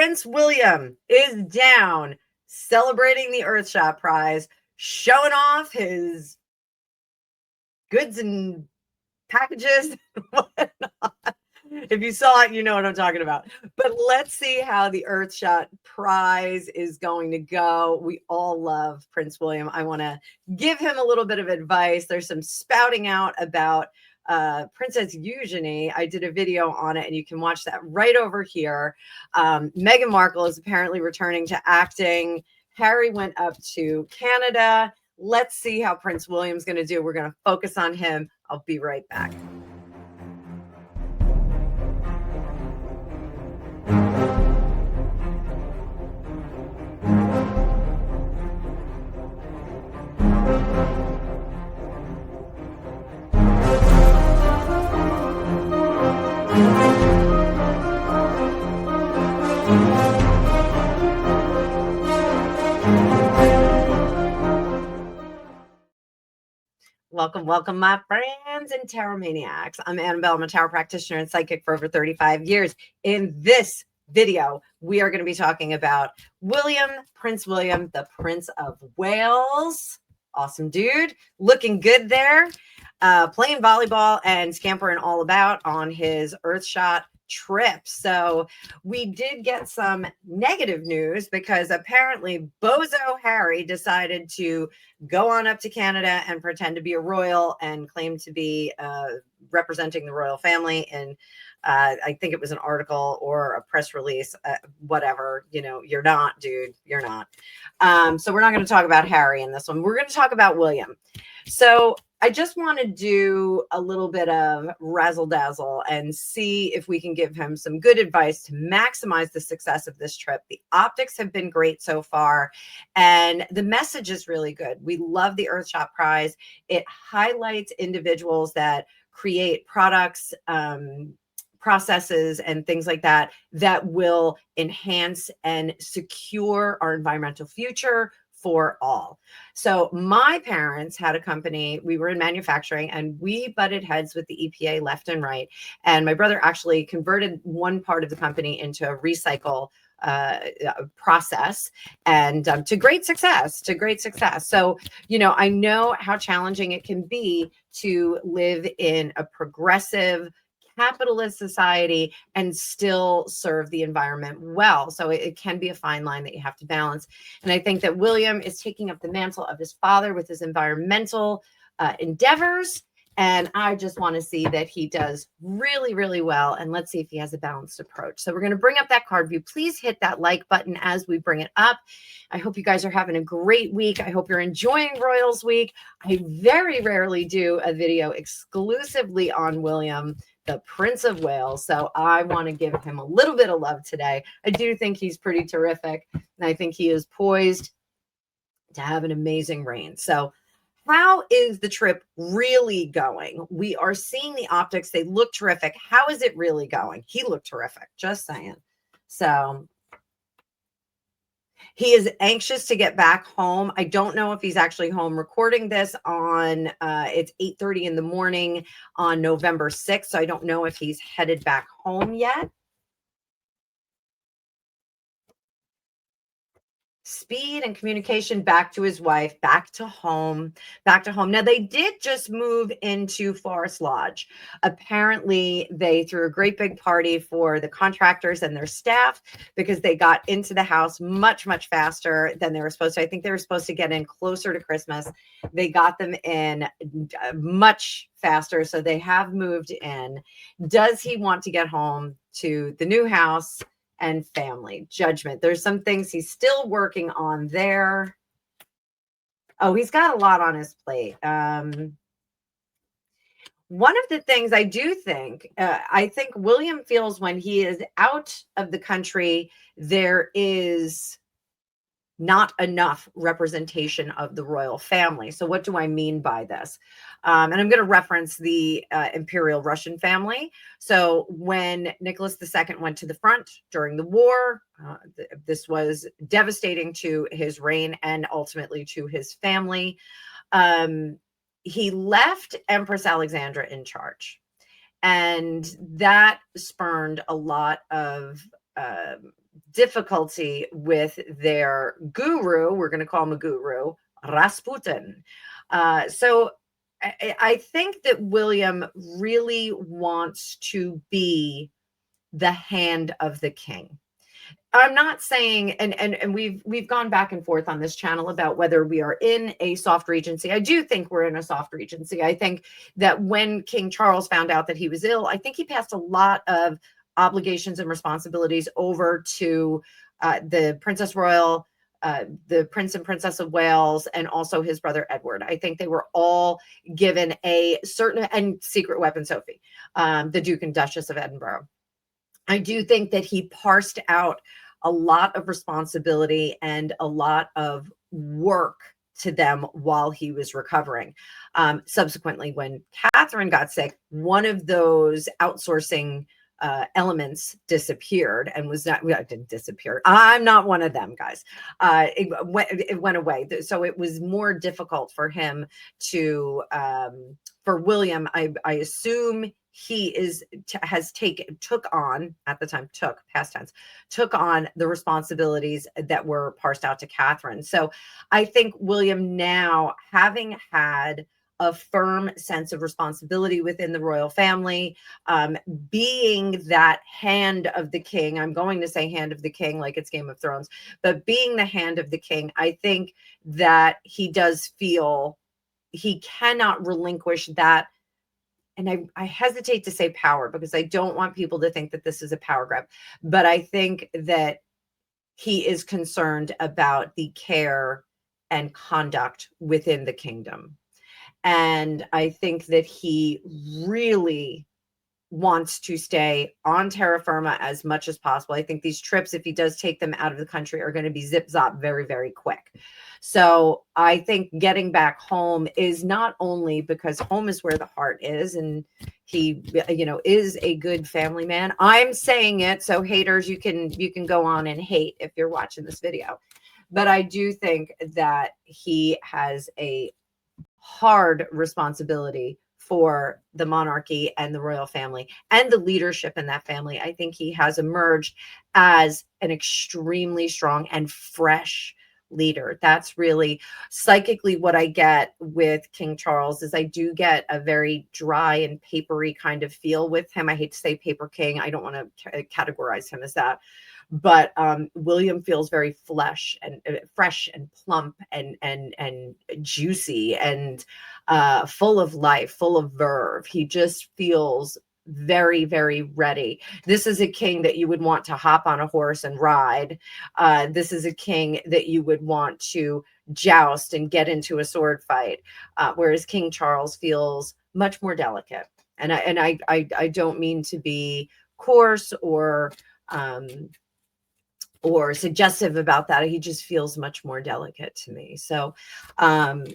Prince William is down celebrating the Earthshot Prize, showing off his goods and packages and whatnot. If you saw it, you know what I'm talking about. But let's see how the Earthshot Prize is going to go. We all love Prince William. I want to give him a little bit of advice. There's some spouting out about Princess Eugenie. I did a video on it, and you can watch that right over here. Meghan Markle is apparently returning to acting. Harry went up to Canada. Let's see how Prince William's going to do. We're going to focus on him. I'll be right back. Welcome, my friends and tarot maniacs. I'm Annabelle. I'm a tarot practitioner and psychic for over 35 years. In this video, we are going to be talking about Prince William, the Prince of Wales. Awesome dude. Looking good there. Playing volleyball and scampering all about on his Earthshot trip. So we did get some negative news because apparently Bozo Harry decided to go on up to Canada and pretend to be a royal and claim to be representing the royal family. And I think it was an article or a press release, whatever, you're not, dude, you're not. So we're not going to talk about Harry in this one. We're going to talk about William. So I just want to do a little bit of razzle dazzle and see if we can give him some good advice to maximize the success of this trip. The optics have been great so far, and the message is really good. We love the Earthshot Prize. It highlights individuals that create products, processes and things like that will enhance and secure our environmental future for all. So my parents had a company. We were in manufacturing and we butted heads with the EPA left and right. And my brother actually converted one part of the company into a recycle process, and to great success. So, I know how challenging it can be to live in a progressive capitalist society and still serve the environment well. So it can be a fine line that you have to balance. And I think that William is taking up the mantle of his father with his environmental endeavors. And I just want to see that he does really, really well. And let's see if he has a balanced approach. So we're going to bring up that card view. Please hit that like button as we bring it up. I hope you guys are having a great week. I hope you're enjoying Royals Week. I very rarely do a video exclusively on William, the Prince of Wales. So I want to give him a little bit of love today. I do think he's pretty terrific. And I think he is poised to have an amazing reign. So how is the trip really going? We are seeing the optics. They look terrific. How is it really going? He looked terrific. Just saying. So he is anxious to get back home. I don't know if he's actually home. Recording this on, it's 8:30 in the morning on November 6th. So I don't know if he's headed back home yet. Speed and communication back to his wife, back to home. Now, they did just move into Forest Lodge. Apparently, they threw a great big party for the contractors and their staff because they got into the house much, much faster than they were supposed to. I think they were supposed to get in closer to Christmas. They got them in much faster, so they have moved in. Does he want to get home to the new house and family? Judgment. There's some things he's still working on there. Oh, he's got a lot on his plate. One of the things I do think, I think William feels when he is out of the country, there is not enough representation of the royal family. So what do I mean by this? And I'm going to reference the Imperial Russian family. So when Nicholas II went to the front during the war, this was devastating to his reign and ultimately to his family. He left Empress Alexandra in charge. And that spurned a lot of difficulty with their guru. We're going to call him a guru, Rasputin. So I think that William really wants to be the hand of the king. I'm not saying, and we've gone back and forth on this channel about whether we are in a soft regency. I do think we're in a soft regency. I think that when King Charles found out that he was ill, I think he passed a lot of obligations and responsibilities over to the Princess Royal, the Prince and Princess of Wales, and also his brother Edward. I think they were all given a certain, and secret weapon Sophie, the Duke and Duchess of Edinburgh. I do think that he parsed out a lot of responsibility and a lot of work to them while he was recovering. Subsequently, when Catherine got sick, one of those outsourcing elements disappeared and was not, well, it didn't disappear. I'm not one of them, guys. It went away. So it was more difficult for him to, for William, I assume he took on at the time, past tense, took on the responsibilities that were parsed out to Catherine. So I think William now, having had a firm sense of responsibility within the royal family, being that hand of the king, I'm going to say hand of the king like it's Game of Thrones, but being the hand of the king, I think that he does feel he cannot relinquish that. And I hesitate to say power because I don't want people to think that this is a power grab, but I think that he is concerned about the care and conduct within the kingdom. And I think that he really wants to stay on terra firma as much as possible. I think these trips, if he does take them out of the country, are going to be zip zop very, very quick. So I think getting back home is not only because home is where the heart is, and he, is a good family man. I'm saying it, so haters, you can go on and hate if you're watching this video. But I do think that he has a hard responsibility for the monarchy and the royal family and the leadership in that family. I think he has emerged as an extremely strong and fresh leader. That's really psychically what I get with King Charles. Is I do get a very dry and papery kind of feel with him. I hate to say paper king. I don't want to categorize him as that. But William feels very fresh and plump and juicy and full of life, full of verve. He just feels very, very ready. This is a king that you would want to hop on a horse and ride. This is a king that you would want to joust and get into a sword fight, whereas King Charles feels much more delicate. And I don't mean to be coarse or suggestive about that. He just feels much more delicate to me. So how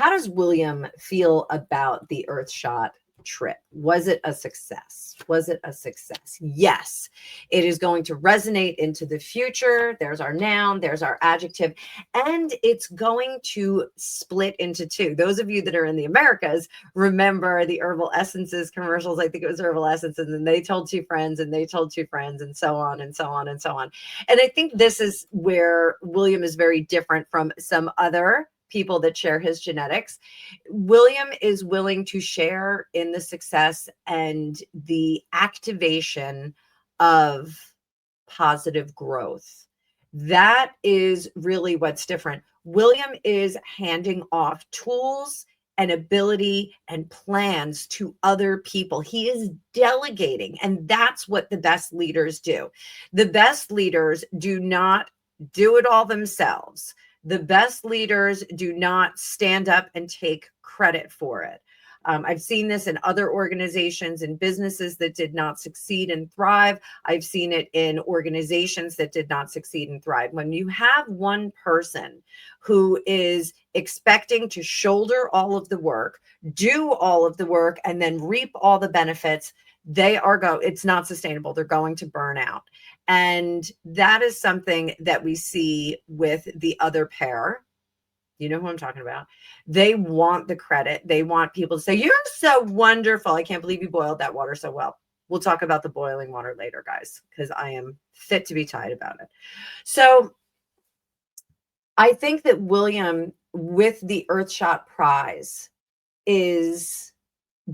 does William feel about the Earthshot trip? Was it a success? Was it a success? Yes, it is going to resonate into the future. There's our noun, there's our adjective, and it's going to split into two. Those of you that are in the Americas remember the herbal essences commercials. I think it was herbal essences, and they told two friends, and they told two friends, and so on and so on and so on. And I think this is where William is very different from some other people that share his genetics. William is willing to share in the success and the activation of positive growth. That is really what's different. William is handing off tools and ability and plans to other people. He is delegating, and that's what the best leaders do. The best leaders do not do it all themselves. The best leaders do not stand up and take credit for it. I've seen this in other organizations and businesses that did not succeed and thrive. I've seen it in organizations that did not succeed and thrive. When you have one person who is expecting to shoulder all of the work, do all of the work, and then reap all the benefits, it's not sustainable. They're going to burn out. And that is something that we see with the other pair. You know who I'm talking about. They want the credit. They want people to say, "You're so wonderful. I can't believe you boiled that water so well." We'll talk about the boiling water later, guys, because I am fit to be tied about it. So I think that William, with the Earthshot Prize, is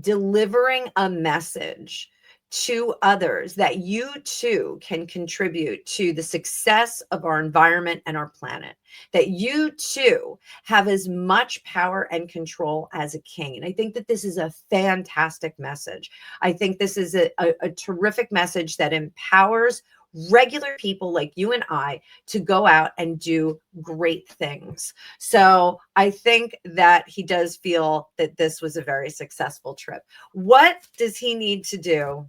delivering a message to others that you too can contribute to the success of our environment and our planet, that you too have as much power and control as a king. And I think that this is a fantastic message. I think this is a terrific message that empowers regular people like you and I to go out and do great things. So I think that he does feel that this was a very successful trip. What does he need to do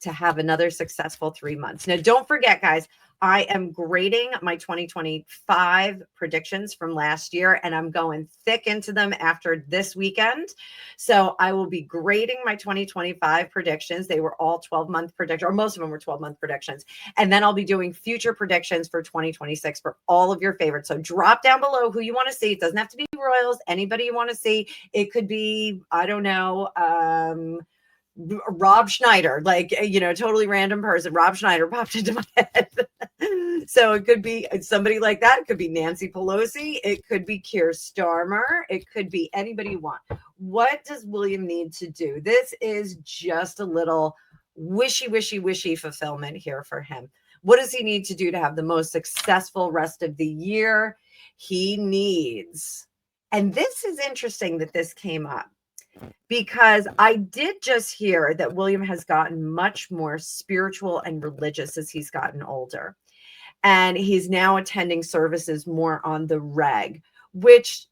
to have another successful 3 months? Now, don't forget, guys, I am grading my 2025 predictions from last year, and I'm going thick into them after this weekend. So I will be grading my 2025 predictions. They were all 12-month predictions, or most of them were 12-month predictions. And then I'll be doing future predictions for 2026 for all of your favorites. So drop down below who you want to see. It doesn't have to be royals, anybody you want to see. It could be, I don't know, Rob Schneider, like, totally random person. Rob Schneider popped into my head. So it could be somebody like that. It could be Nancy Pelosi. It could be Keir Starmer. It could be anybody you want. What does William need to do? This is just a little wishy fulfillment here for him. What does he need to do to have the most successful rest of the year? He needs, and this is interesting that this came up, because I did just hear that William has gotten much more spiritual and religious as he's gotten older. And he's now attending services more on the reg, which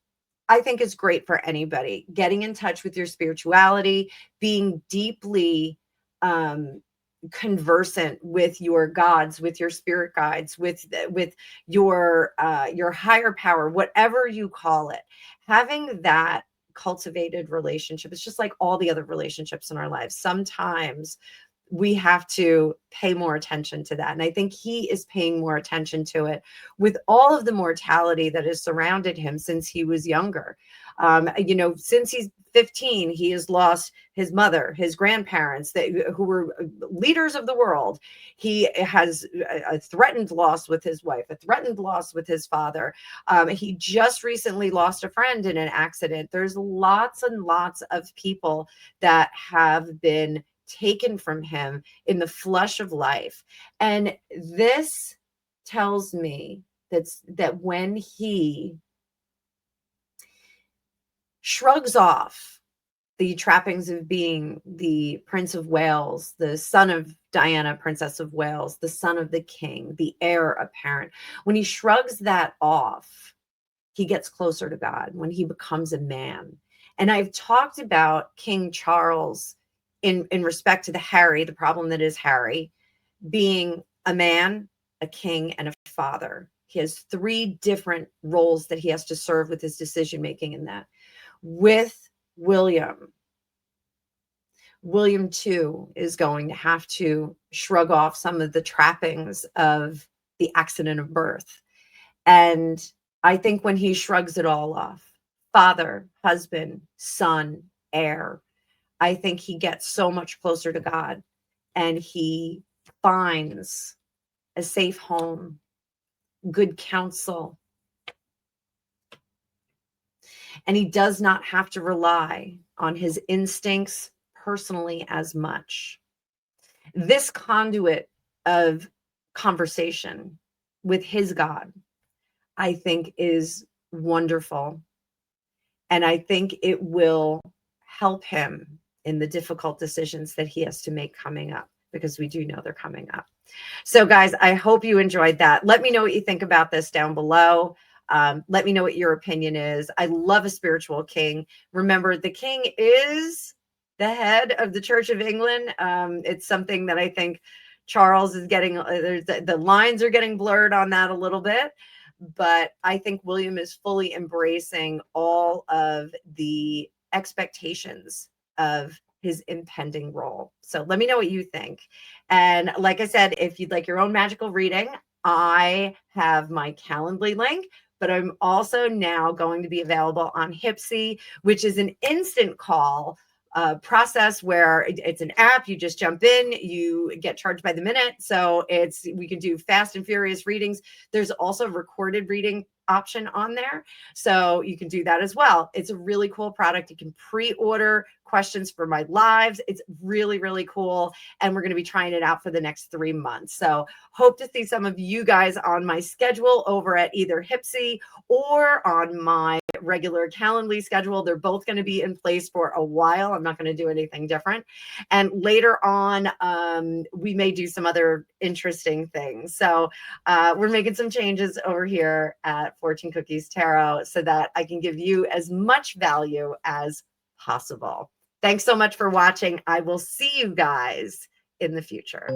I think is great for anybody. Getting in touch with your spirituality, being deeply conversant with your gods, with your spirit guides, with your higher power, whatever you call it. Having that cultivated relationship, it's just like all the other relationships in our lives. Sometimes we have to pay more attention to that. And I think he is paying more attention to it with all of the mortality that has surrounded him since he was younger. Since he's 15, he has lost his mother, his grandparents, who were leaders of the world. He has a threatened loss with his wife, a threatened loss with his father. He just recently lost a friend in an accident. There's lots and lots of people that have been taken from him in the flush of life. And this tells me that when he shrugs off the trappings of being the Prince of Wales, the son of Diana, Princess of Wales, the son of the king, the heir apparent, when he shrugs that off, he gets closer to God, when he becomes a man. And I've talked about King Charles in respect to the problem that is Harry, being a man, a king, and a father. He has 3 different roles that he has to serve with his decision making in that. With William too is going to have to shrug off some of the trappings of the accident of birth. And I think when he shrugs it all off, father, husband, son, heir, I think he gets so much closer to God, and he finds a safe home, good counsel, and he does not have to rely on his instincts personally as much. This conduit of conversation with his God, I think, is wonderful. And I think it will help him in the difficult decisions that he has to make coming up, because we do know they're coming up. So guys, I hope you enjoyed that. Let me know what you think about this down below. Let me know what your opinion is. I love a spiritual king. Remember, the king is the head of the Church of England. It's something that I think Charles is getting, the lines are getting blurred on that a little bit. But I think William is fully embracing all of the expectations of his impending role. So let me know what you think. And like I said, if you'd like your own magical reading, I have my Calendly link, but I'm also now going to be available on Hypsee, which is an instant call process where it's an app. You just jump in, you get charged by the minute. So we can do fast and furious readings. There's also recorded reading option on there, so you can do that as well. It's a really cool product. You can pre-order questions for my lives. It's really, really cool, and we're going to be trying it out for the next 3 months. So hope to see some of you guys on my schedule over at either Hypsee or on my regular Calendly schedule. They're both going to be in place for a while. I'm not going to do anything different, and later on we may do some other interesting things. So we're making some changes over here at Fortune Cookies Tarot so that I can give you as much value as possible. Thanks so much for watching. I will see you guys in the future.